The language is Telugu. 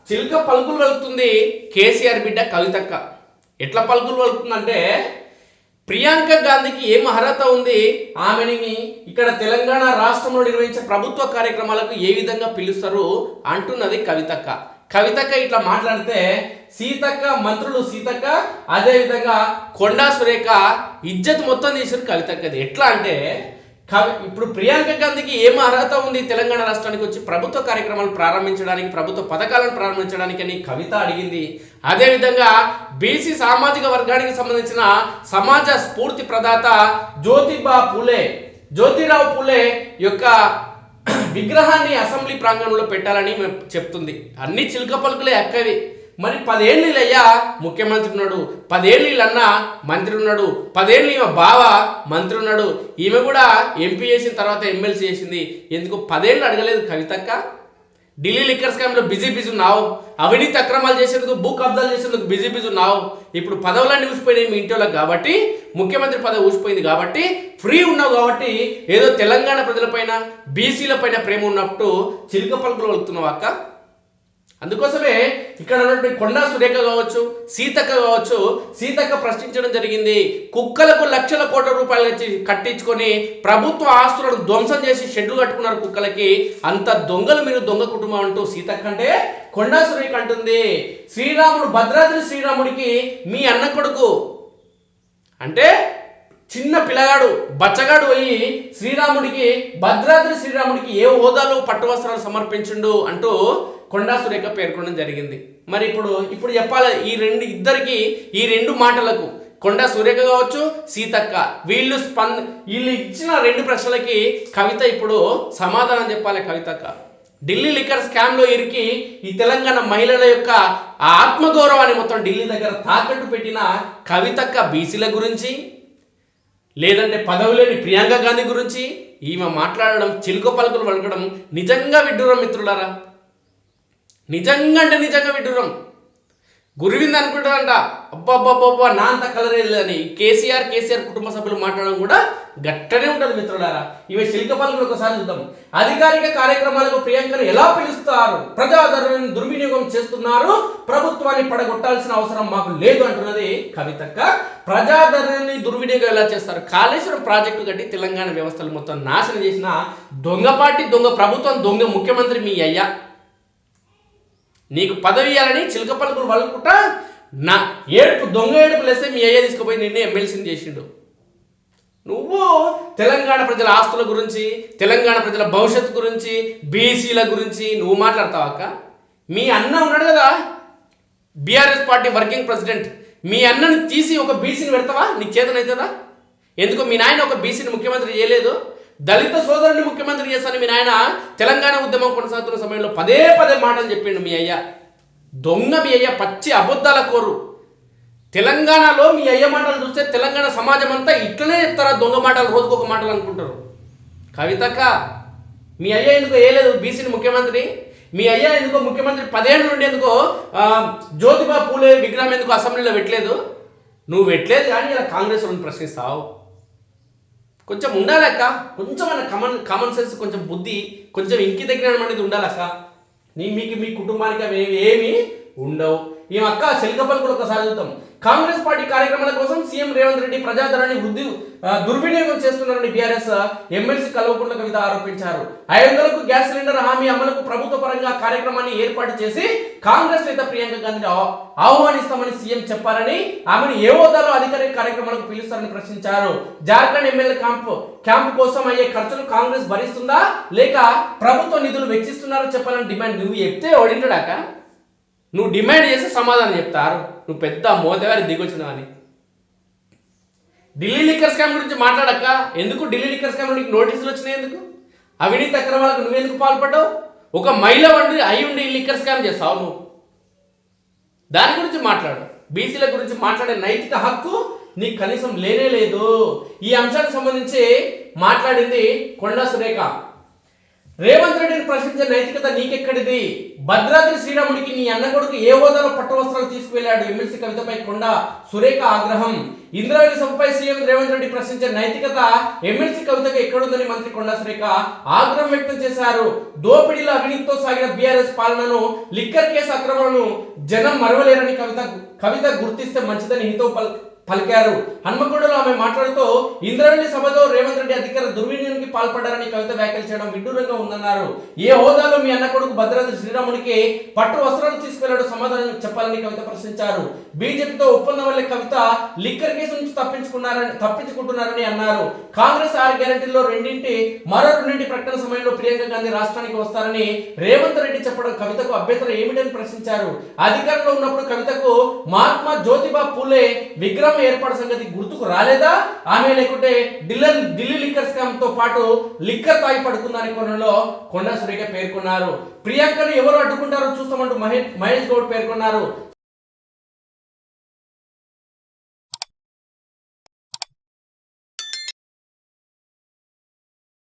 చిలుక పలుకులు పలుకుతుంది కేసీఆర్ బిడ్డ కవితక్క. ఎట్లా పలుకులు పలుకుతుందంటే, ప్రియాంక గాంధీకి ఏం అర్హత ఉంది, ఆమెని ఇక్కడ తెలంగాణ రాష్ట్రంలో నిర్వహించే ప్రభుత్వ కార్యక్రమాలకు ఏ విధంగా పిలుస్తారు అంటున్నది కవితక్క. కవితక్క ఇట్లా మాట్లాడితే సీతక్క, మంత్రులు సీతక్క, అదేవిధంగా కొండా సురేఖ ఇజ్జత్ మొత్తం తీసారు కవితక్కది. ఎట్లా అంటే, ఇప్పుడు ప్రియాంక గాంధీకి ఏం అర్హత ఉంది తెలంగాణ రాష్ట్రానికి వచ్చి ప్రభుత్వ కార్యక్రమాలు ప్రారంభించడానికి, ప్రభుత్వ పథకాలను ప్రారంభించడానికి అని కవిత అడిగింది. అదేవిధంగా బీసీ సామాజిక వర్గానికి సంబంధించిన సమాజ స్ఫూర్తి ప్రదాత జ్యోతిరావు పూలే యొక్క విగ్రహాన్ని అసెంబ్లీ ప్రాంగణంలో పెట్టాలని చెప్తుంది. అన్ని చిలుక పలుకులే అక్కవి. మరి 10 ఏళ్ళయ్యా ముఖ్యమంత్రి ఉన్నాడు, 10 ఏళ్ళు అన్న మంత్రి ఉన్నాడు, 10 ఏళ్ళు ఈమె బావ మంత్రి ఉన్నాడు, ఈమె కూడా ఎంపీ చేసిన తర్వాత ఎమ్మెల్సీ చేసింది. ఎందుకు 10 ఏళ్ళు అడగలేదు కవితక్క? ఢిల్లీ లిక్కర్ స్కామ్లో బిజీ ఉన్నావు, అవినీతి అక్రమాలు చేసేందుకు, భూ కబ్జాలు చేసేందుకు బిజీ ఉన్నావు. ఇప్పుడు పదవులన్నీ ఊసిపోయినాయి మీ ఇంటిలోకి కాబట్టి, ముఖ్యమంత్రి పదవి ఊసిపోయింది కాబట్టి, ఫ్రీ ఉన్నావు కాబట్టి, ఏదో తెలంగాణ ప్రజలపైన బీసీల పైన ప్రేమ ఉన్నట్టు చిలుక పలుకులు వలుతున్నావు అక్క. అందుకోసమే ఇక్కడ ఉన్నటువంటి కొండా సురేఖ కావచ్చు, సీతక్క కావచ్చు, సీతక్క ప్రశ్నించడం జరిగింది. కుక్కలకు లక్షల కోట్ల రూపాయలు కట్టించుకొని ప్రభుత్వ ఆస్తులను ధ్వంసం చేసి షెడ్లు కట్టుకున్నారు కుక్కలకి. అంత దొంగలు మీరు, దొంగ కుటుంబం అంటూ సీతక్క అంటే కొండా సురేఖ అంటుంది. శ్రీరాముడు, భద్రాద్రి శ్రీరాముడికి మీ అన్న కొడుకు అంటే చిన్న పిల్లగాడు, బచ్చగాడు పోయి భద్రాద్రి శ్రీరాముడికి ఏ హోదాలో పట్టు వస్త్రాలు సమర్పించిండు అంటూ కొండా సురేఖ పేర్కొనడం జరిగింది. మరి ఇప్పుడు చెప్పాలి ఈ రెండు మాటలకు కొండా సురేఖ కావచ్చు, సీతక్క వీళ్ళు ఇచ్చిన 2 ప్రశ్నలకి కవిత ఇప్పుడు సమాధానం చెప్పాలి. కవితక్క ఢిల్లీ లిక్కర్ స్కామ్లో ఇరికి ఈ తెలంగాణ మహిళల యొక్క ఆత్మగౌరవాన్ని మొత్తం ఢిల్లీ దగ్గర తాకట్టు పెట్టిన కవితక్క బీసీల గురించి, లేదంటే పదవి లేని ప్రియాంక గాంధీ గురించి ఈమె మాట్లాడడం, చిలుక పలుకులు పలకడం నిజంగా విడ్డూరం మిత్రులారా. నిజంగా అంటే నిజంగా విడ్డూరం. గురువింద అనుకుంటారంట, అబ్బాబ్బాబ్బా నా అంత కలరేది అని. కేసీఆర్ కుటుంబ సభ్యులు మాట్లాడడం కూడా గట్టనే ఉంటుంది మిత్రులారా. ఇవి చిలుక పలుకులు ఒకసారి చూద్దాం. అధికారిక కార్యక్రమాలకు ప్రియాంకను ఎలా పిలుస్తారు, ప్రజాదరణను దుర్వినియోగం చేస్తున్నారు, ప్రభుత్వాన్ని పడగొట్టాల్సిన అవసరం మాకు లేదు అంటున్నది కవితక్క. ప్రజాదరణని దుర్వినియోగం ఎలా చేస్తారు? కాళేశ్వరం ప్రాజెక్టు కట్టి తెలంగాణ వ్యవస్థలు మొత్తం నాశనం చేసిన దొంగ పార్టీ, దొంగ ప్రభుత్వం, దొంగ ముఖ్యమంత్రి మీ అయ్యా. నీకు పదవి ఇవ్వాలని చిలుక పలుకులు వలుకుంటా నా దొంగ ఏడుపులు వేస్తే మీ అయ్యా తీసుకుపోయి నిన్నే ఎమ్మెల్సీని చేసిండు. నువ్వు తెలంగాణ ప్రజల ఆస్తుల గురించి, తెలంగాణ ప్రజల భవిష్యత్తు గురించి, బీసీల గురించి నువ్వు మాట్లాడతావాక? మీ అన్న ఉన్నాడు కదా బీఆర్ఎస్ పార్టీ వర్కింగ్ ప్రెసిడెంట్, మీ అన్నను తీసి ఒక బీసీని పెడతావా? నీకు చేతనవుతుందా? ఎందుకు మీ నాయన ఒక బీసీని ముఖ్యమంత్రి చేయలేదు? దళిత సోదరుని ముఖ్యమంత్రి చేస్తాను మీ నాయన తెలంగాణ ఉద్యమం కొనసాగుతున్న సమయంలో పదే మాటలు చెప్పిండు మీ అయ్య. దొంగ మీ అయ్య, పచ్చి అబద్ధాల కోరు. తెలంగాణలో మీ అయ్య మాటలు చూస్తే తెలంగాణ సమాజం అంతా ఇట్లనే చెప్తారా? దొంగ మాటలు, రోజుకొక మాటలు అనుకుంటారు. కవితక్క మీ అయ్య ఎందుకు వేయలేదు బీసీని ముఖ్యమంత్రి? మీ అయ్య ఎందుకో ముఖ్యమంత్రి 10 ఏళ్ళ నుండి ఎందుకో జ్యోతిబా పూలే విగ్రహం ఎందుకు అసెంబ్లీలో పెట్టలేదు? నువ్వు పెట్టలేదు కానీ ఇలా కాంగ్రెస్ వాళ్ళని ప్రశ్నిస్తావు. కొంచెం ఉండాలక్క, కొంచెం మన కామన్ సెన్స్, కొంచెం బుద్ధి, కొంచెం ఇంకి దగ్గర అనేది ఉండాలక్క. మీ కుటుంబానికి అవి ఏమి ఉండవు. ఈ అక్క చిలుక పలుకులు ఒకసారి చూద్దాం. కాంగ్రెస్ పార్టీ కార్యక్రమాల కోసం సీఎం రేవంత్ రెడ్డి ప్రజాధనాన్ని దుర్వినియోగం చేస్తున్నారని బీఆర్ఎస్ ఎమ్మెల్సీ కల్వకుంట్ల కవిత ఆరోపించారు. 500కు గ్యాస్ సిలిండర్ హామీ అమలుకు ప్రభుత్వ పరంగా కార్యక్రమాన్ని ఏర్పాటు చేసి కాంగ్రెస్ నేత ప్రియాంక గాంధీని ఆహ్వానిస్తామని సీఎం చెప్పారని, ఆమెను ఏ హోదాలో అధికారిక కార్యక్రమాలకు పిలుస్తారని ప్రశ్నించారు. జార్ఖండ్ ఎమ్మెల్యే క్యాంపు కోసం అయ్యే ఖర్చులు కాంగ్రెస్ భరిస్తుందా లేక ప్రభుత్వ నిధులు వెచ్చిస్తున్నారో చెప్పాలని డిమాండ్. నువ్వు చెప్తే ఓడింటాడాక, నువ్వు డిమాండ్ చేస్తే సమాధానం చెప్తారు. నువ్వు పెద్ద మోదగారి దిగొచ్చినావని. ఢిల్లీ లిక్కర్ స్కామ్ గురించి మాట్లాడక్క. ఎందుకు ఢిల్లీ లిక్కర్ స్కామ్ నీకు నోటీసులు వచ్చినాయి? ఎందుకు అవినీతి అక్రమాలకు నువ్వెందుకు పాల్పడ్డావు? ఒక మహిళ అయ్యుండి లిక్కర్ స్కామ్ చేస్తావు నువ్వు. దాని గురించి మాట్లాడు. బీసీల గురించి మాట్లాడే నైతిక హక్కు నీకు కనీసం లేనే లేదు. ఈ అంశానికి సంబంధించి మాట్లాడింది కొండా సురేఖ. రేవంత్ రెడ్డిని ప్రశ్నించే నైతికత నీకెక్కడిది? భద్రాద్రి శ్రీరాముడికి నీ అన్న కొడుకు ఏ హోదాలో పట్టు వస్త్రాలు తీసుకువెళ్లాడు? ఎమ్మెల్సీ కవితపై కొండ సురేఖ ఆగ్రహం. ఇంద్రావళి సభపై సీఎం రేవంత్ రెడ్డి ప్రశ్నించే నైతికత ఎమ్మెల్సీ కవితకు ఎక్కడుందని మంత్రి కొండ సురేఖ ఆగ్రహం వ్యక్తం చేశారు. దోపిడీల అవినీతితో సాగిన బీఆర్ఎస్ పాలనను, లిక్కర్ కేసు అక్రమాలను జనం మరవలేరని కవిత గుర్తిస్తే మంచిదని హితవు పలికారు. హన్మకొండలో ఆమె మాట్లాడుతూ ఇంద్రవెల్లి సభలో రేవంత్ రెడ్డి అధికార దుర్వినియోగానికి పాల్పడ్డారని కవిత వ్యాఖ్యలు చేయడం విడ్డూరంగా ఉందన్నారు. ఏ హోదాలో మీ అన్న కొడుకు భద్రాద్రి శ్రీరాముడికి పట్టు వస్త్రాలు తీసుకెళ్లాడు? సమాధానం చెప్పాలని కవిత ప్రశ్నించారు. బీజేపీతో ఒప్పందం వల్ల కవిత లిక్కర్ కేసు నుంచి తప్పించుకుంటున్నారని అన్నారు. కాంగ్రెస్ 6 గ్యారెంటీల్లో మరో రెండింటి ప్రకటన సమయంలో ప్రియాంక గాంధీ రాష్ట్రానికి వస్తారని రేవంత్ రెడ్డి చెప్పడం కవితకు అభ్యంతరం ఏమిటని ప్రశ్నించారు. అధికారంలో ఉన్నప్పుడు కవితకు మహాత్మా జ్యోతిబా పూలే విగ్రహం ఏర్పాటు సంగతి గుర్తుకు రాలేదా? ఆమె లేకుంటే ఢిల్లీ లిక్కర్ స్కామ్ తో పాటు లిక్కర్ తాగి పడుకుందని కొనలో కొండ సురేఖ పేర్కొన్నారు. ప్రియాంకను ఎవరు అడ్డుకుంటారో చూస్తామంటూ మహేష్ గౌడ్ పేర్కొన్నారు.